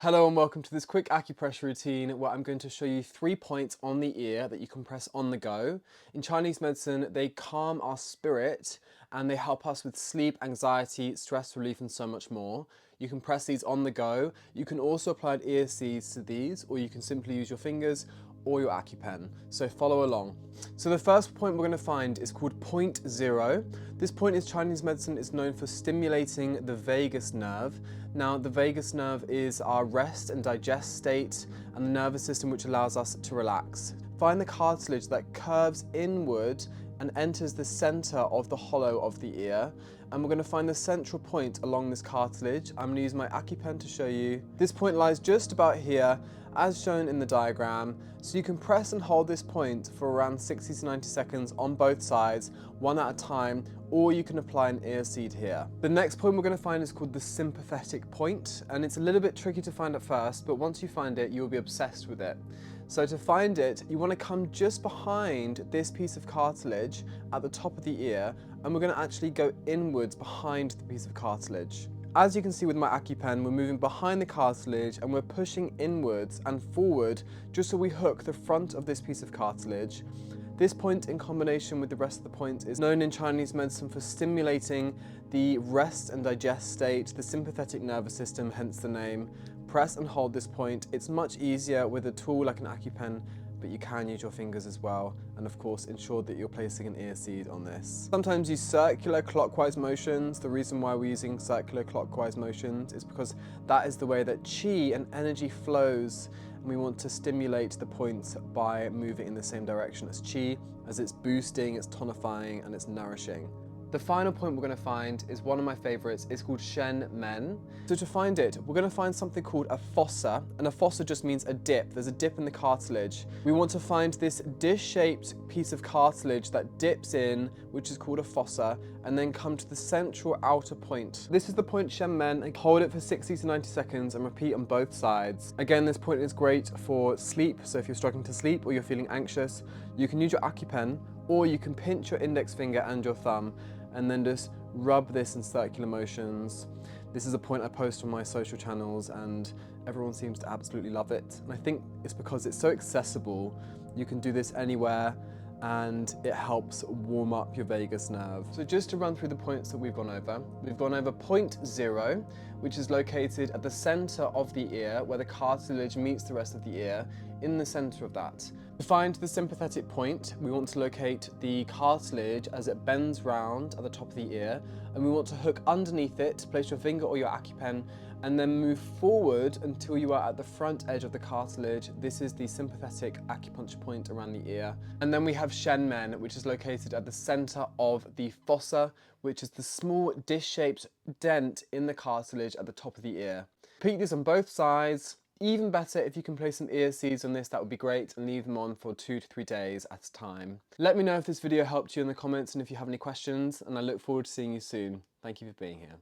Hello and welcome to this quick acupressure routine where I'm going to show you 3 points on the ear that you can press on the go. In Chinese medicine, they calm our spirit and they help us with sleep, anxiety, stress relief and so much more. You can press these on the go. You can also apply ear seeds to these, or you can simply use your fingers or your acupen. So follow along. So the first point we're going to find is called point zero. This point in Chinese medicine is known for stimulating the vagus nerve. Now the vagus nerve is our rest and digest state and the nervous system which allows us to relax. Find the cartilage that curves inward and enters the center of the hollow of the ear, and we're going to find the central point along this cartilage. I'm going to use my acupen to show you. This point lies just about here as shown in the diagram, so you can press and hold this point for around 60 to 90 seconds on both sides, one at a time, or you can apply an ear seed here. The next point we're going to find is called the sympathetic point, and it's a little bit tricky to find at first, but once you find it, you'll be obsessed with it. So to find it, you want to come just behind this piece of cartilage at the top of the ear, and we're going to actually go inwards behind the piece of cartilage. As you can see with my acupen, we're moving behind the cartilage and we're pushing inwards and forward just so we hook the front of this piece of cartilage. This point in combination with the rest of the point is known in Chinese medicine for stimulating the rest and digest state, the sympathetic nervous system, hence the name. Press and hold this point. It's much easier with a tool like an acupen, but you can use your fingers as well, and of course ensure that you're placing an ear seed on this. Sometimes use circular clockwise motions. The reason why we're using circular clockwise motions is because that is the way that qi and energy flows, and we want to stimulate the points by moving in the same direction as qi, as it's boosting, it's tonifying, and it's nourishing. The final point we're going to find is one of my favorites. It's called Shen Men. So to find it, we're going to find something called a fossa, and a fossa just means a dip. There's a dip in the cartilage. We want to find this dish-shaped piece of cartilage that dips in, which is called a fossa, and then come to the central outer point. This is the point Shen Men, and hold it for 60 to 90 seconds and repeat on both sides. Again, this point is great for sleep, so if you're struggling to sleep or you're feeling anxious, you can use your acupen, or you can pinch your index finger and your thumb and then just rub this in circular motions. This is a point I post on my social channels and everyone seems to absolutely love it. And I think it's because it's so accessible. You can do this anywhere and it helps warm up your vagus nerve. So just to run through the points that we've gone over point zero, which is located at the center of the ear where the cartilage meets the rest of the ear, in the center of that. To find the sympathetic point, we want to locate the cartilage as it bends round at the top of the ear, and we want to hook underneath it, place your finger or your acupen, and then move forward until you are at the front edge of the cartilage. This is the sympathetic acupuncture point around the ear. And then we have Shen Men, which is located at the center of the fossa, which is the small dish-shaped dent in the cartilage at the top of the ear. Repeat this on both sides. Even better, if you can place some ear seeds on this, that would be great, and leave them on for 2 to 3 days at a time. Let me know if this video helped you in the comments and if you have any questions, and I look forward to seeing you soon. Thank you for being here.